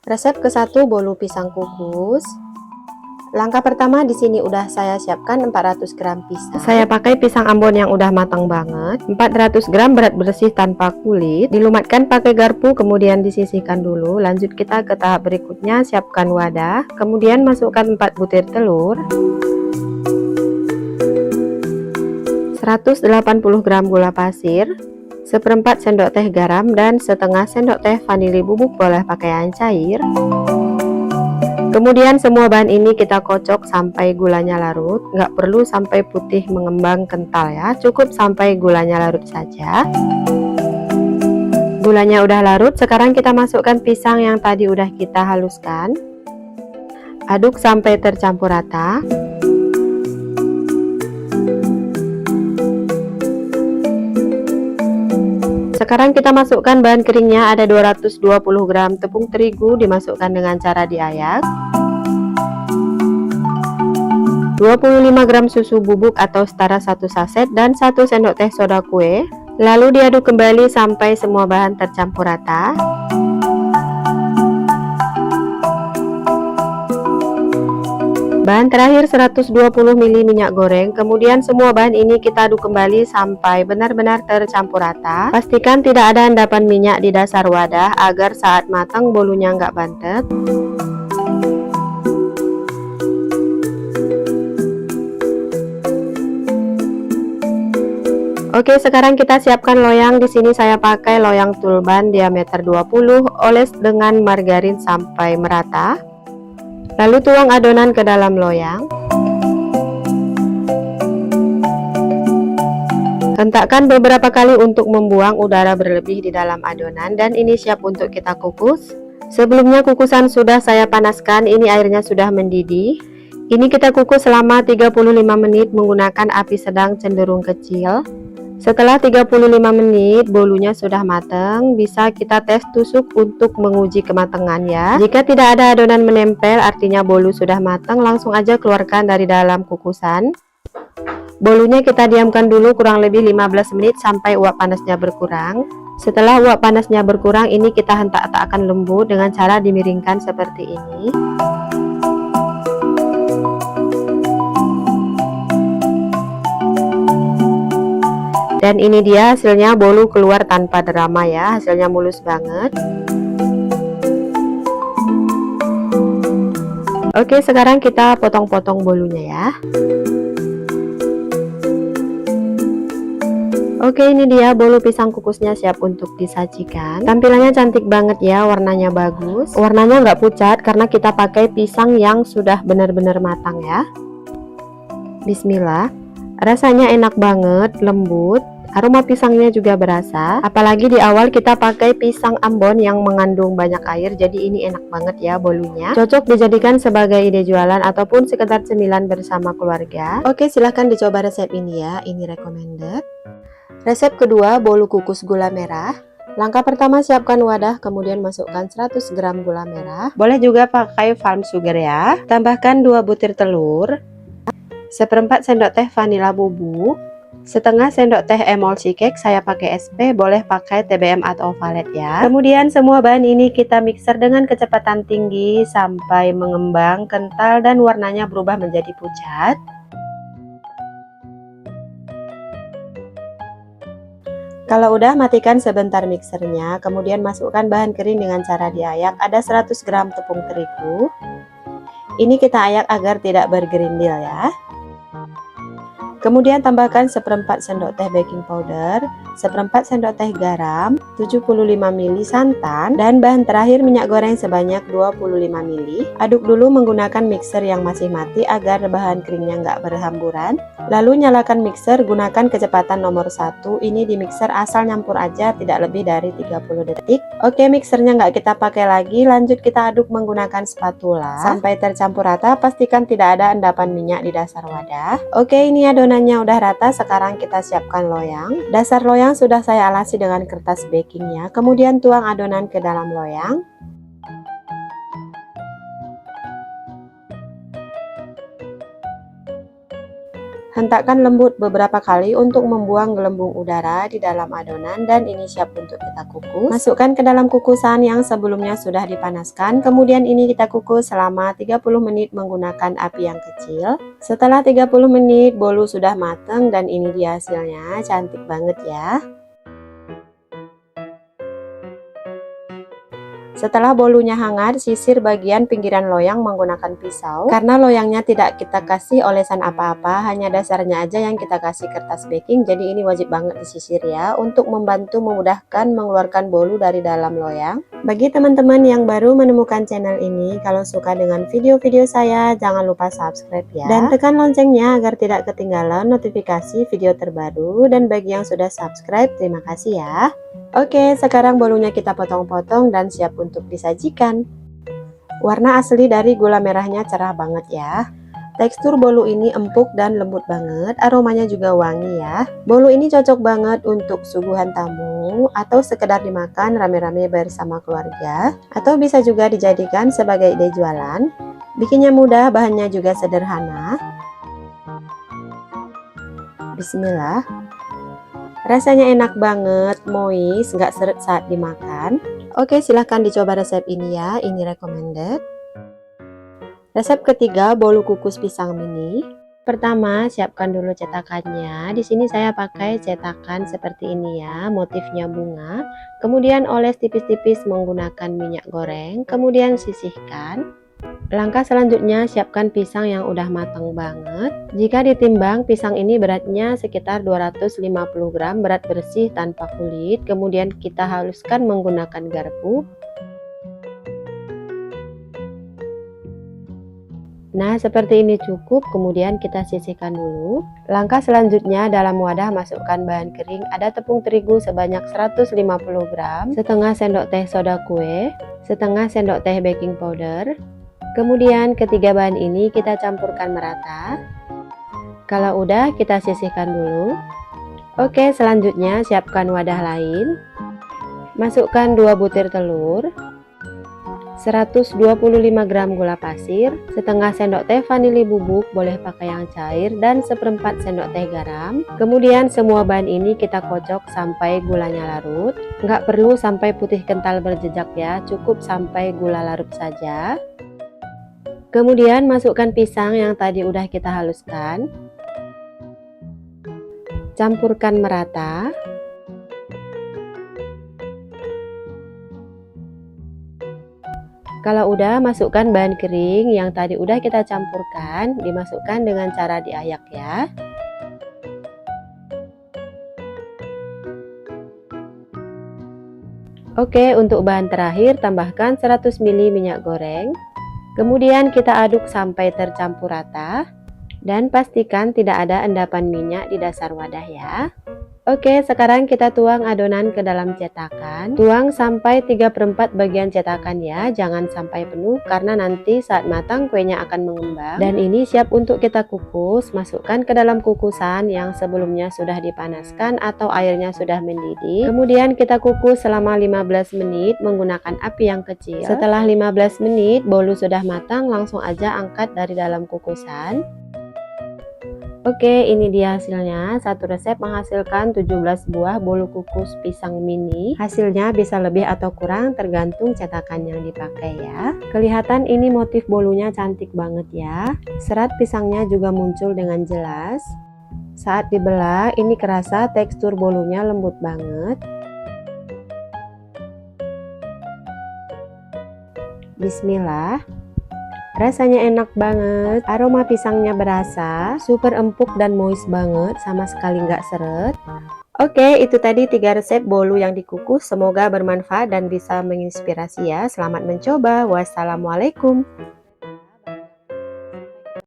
Resep ke-1 bolu pisang kukus. Langkah pertama di sini udah saya siapkan 400 gram pisang. Saya pakai pisang Ambon yang udah matang banget. 400 gram berat bersih tanpa kulit. Dilumatkan pakai garpu, kemudian disisihkan dulu. Lanjut kita ke tahap berikutnya, siapkan wadah. Kemudian masukkan 4 butir telur. 180 gram gula pasir, seperempat sendok teh garam, dan setengah sendok teh vanili bubuk, boleh pakaian cair. Kemudian semua bahan ini kita kocok sampai gulanya larut, nggak perlu sampai putih mengembang kental ya, cukup sampai gulanya larut saja. Gulanya udah larut, sekarang kita masukkan pisang yang tadi udah kita haluskan. Aduk sampai tercampur rata. Sekarang kita masukkan bahan keringnya, ada 220 gram tepung terigu, dimasukkan dengan cara diayak. 25 gram susu bubuk atau setara 1 saset dan 1 sendok teh soda kue. Lalu diaduk kembali sampai semua bahan tercampur rata. Bahan terakhir 120 ml minyak goreng. Kemudian semua bahan ini kita aduk kembali sampai benar-benar tercampur rata. Pastikan tidak ada endapan minyak di dasar wadah agar saat matang bolunya nggak bantet. Oke, sekarang kita siapkan loyang. Di sini saya pakai loyang tulban diameter 20, oles dengan margarin sampai merata. Lalu tuang adonan ke dalam loyang. Hentakkan beberapa kali untuk membuang udara berlebih di dalam adonan, dan ini siap untuk kita kukus. Sebelumnya kukusan sudah saya panaskan, ini airnya sudah mendidih. Ini kita kukus selama 35 menit menggunakan api sedang cenderung kecil. Setelah 35 menit bolunya sudah matang, bisa kita tes tusuk untuk menguji kematangan ya. Jika tidak ada adonan menempel, artinya bolu sudah matang. Langsung aja keluarkan dari dalam kukusan. Bolunya kita diamkan dulu kurang lebih 15 menit sampai uap panasnya berkurang. Setelah uap panasnya berkurang, ini kita hentak-hentakkan lembut dengan cara dimiringkan seperti ini. Dan ini dia hasilnya, bolu keluar tanpa drama ya, hasilnya mulus banget. Oke, sekarang kita potong-potong bolunya ya. Oke, ini dia bolu pisang kukusnya siap untuk disajikan. Tampilannya cantik banget ya, warnanya bagus. Warnanya nggak pucat karena kita pakai pisang yang sudah benar-benar matang ya. Bismillah. Rasanya enak banget, lembut. Aroma pisangnya juga berasa, apalagi di awal kita pakai pisang Ambon yang mengandung banyak air, jadi ini enak banget ya bolunya. Cocok dijadikan sebagai ide jualan ataupun sekedar cemilan bersama keluarga. Oke, silahkan dicoba resep ini ya, ini recommended. Resep kedua, bolu kukus gula merah. Langkah pertama, siapkan wadah, kemudian masukkan 100 gram gula merah. Boleh juga pakai palm sugar ya. Tambahkan 2 butir telur, seperempat sendok teh vanila bubuk, setengah sendok teh emulsi cake, saya pakai SP, boleh pakai TBM atau valet ya. Kemudian semua bahan ini kita mixer dengan kecepatan tinggi sampai mengembang, kental, dan warnanya berubah menjadi pucat. Kalau udah, matikan sebentar mixernya, kemudian masukkan bahan kering dengan cara diayak. Ada 100 gram tepung terigu. Ini kita ayak agar tidak bergerindil ya. Kemudian tambahkan seperempat sendok teh baking powder, seperempat sendok teh garam, 75 ml santan, dan bahan terakhir minyak goreng sebanyak 25 ml. Aduk dulu menggunakan mixer yang masih mati agar bahan keringnya nggak berhamburan. Lalu nyalakan mixer, gunakan kecepatan nomor 1. Ini di mixer asal nyampur aja, tidak lebih dari 30 detik. Oke, mixernya nggak kita pakai lagi, lanjut kita aduk menggunakan spatula sampai tercampur rata. Pastikan tidak ada endapan minyak di dasar wadah. Oke, ini adonannya udah rata. Sekarang kita siapkan loyang. Dasar loyang sudah saya alasi dengan kertas bakingnya, kemudian tuang adonan ke dalam loyang. Hentakkan lembut beberapa kali untuk membuang gelembung udara di dalam adonan dan ini siap untuk kita kukus. Masukkan ke dalam kukusan yang sebelumnya sudah dipanaskan. Kemudian ini kita kukus selama 30 menit menggunakan api yang kecil. Setelah 30 menit bolu sudah matang dan ini dia hasilnya. Cantik banget ya. Setelah bolunya hangat, sisir bagian pinggiran loyang menggunakan pisau. Karena loyangnya tidak kita kasih olesan apa-apa, hanya dasarnya aja yang kita kasih kertas baking. Jadi ini wajib banget disisir ya, untuk membantu memudahkan mengeluarkan bolu dari dalam loyang. Bagi teman-teman yang baru menemukan channel ini, kalau suka dengan video-video saya, jangan lupa subscribe ya. Dan tekan loncengnya agar tidak ketinggalan notifikasi video terbaru. Dan bagi yang sudah subscribe, terima kasih ya. Oke, sekarang bolunya kita potong-potong dan siap untuk disajikan. Warna asli dari gula merahnya cerah banget ya. Tekstur bolu ini empuk dan lembut banget, aromanya juga wangi ya. Bolu ini cocok banget untuk suguhan tamu atau sekedar dimakan rame-rame bersama keluarga, atau bisa juga dijadikan sebagai ide jualan. Bikinnya mudah, bahannya juga sederhana. Bismillah. Rasanya enak banget, moist, nggak seret saat dimakan. Oke, silahkan dicoba resep ini ya, ini recommended. Resep ketiga, bolu kukus pisang mini. Pertama, siapkan dulu cetakannya. Di sini saya pakai cetakan seperti ini ya, motifnya bunga. Kemudian oles tipis-tipis menggunakan minyak goreng, kemudian sisihkan. Langkah selanjutnya, siapkan pisang yang udah matang banget. Jika ditimbang, pisang ini beratnya sekitar 250 gram, berat bersih tanpa kulit. Kemudian kita haluskan menggunakan garpu. Nah, seperti ini cukup, kemudian kita sisihkan dulu. Langkah selanjutnya, dalam wadah masukkan bahan kering. Ada tepung terigu sebanyak 150 gram, setengah sendok teh soda kue, setengah sendok teh baking powder. Kemudian ketiga bahan ini kita campurkan merata. Kalau udah, kita sisihkan dulu. Oke, selanjutnya siapkan wadah lain. Masukkan 2 butir telur, 125 gram gula pasir, setengah sendok teh vanili bubuk, boleh pakai yang cair, dan seperempat sendok teh garam. Kemudian semua bahan ini kita kocok sampai gulanya larut. Nggak perlu sampai putih kental berjejak ya, cukup sampai gula larut saja. Kemudian masukkan pisang yang tadi udah kita haluskan. Campurkan merata. Kalau udah, masukkan bahan kering yang tadi udah kita campurkan, dimasukkan dengan cara diayak ya. Oke, untuk bahan terakhir tambahkan 100 ml minyak goreng. Kemudian kita aduk sampai tercampur rata dan pastikan tidak ada endapan minyak di dasar wadah ya. Oke, sekarang kita tuang adonan ke dalam cetakan. Tuang sampai 3/4 bagian cetakan ya, jangan sampai penuh karena nanti saat matang kuenya akan mengembang. Dan ini siap untuk kita kukus. Masukkan ke dalam kukusan yang sebelumnya sudah dipanaskan atau airnya sudah mendidih. Kemudian kita kukus selama 15 menit menggunakan api yang kecil. Setelah 15 menit bolu sudah matang, langsung aja angkat dari dalam kukusan. Oke, ini dia hasilnya. Satu resep menghasilkan 17 buah bolu kukus pisang mini. Hasilnya bisa lebih atau kurang tergantung cetakan yang dipakai ya. Kelihatan ini motif bolunya cantik banget ya. Serat pisangnya juga muncul dengan jelas. Saat dibelah, ini kerasa tekstur bolunya lembut banget. Bismillah. Rasanya enak banget, aroma pisangnya berasa, super empuk dan moist banget, sama sekali nggak seret. Oke, itu tadi 3 resep bolu yang dikukus, semoga bermanfaat dan bisa menginspirasi ya. Selamat mencoba, wassalamualaikum.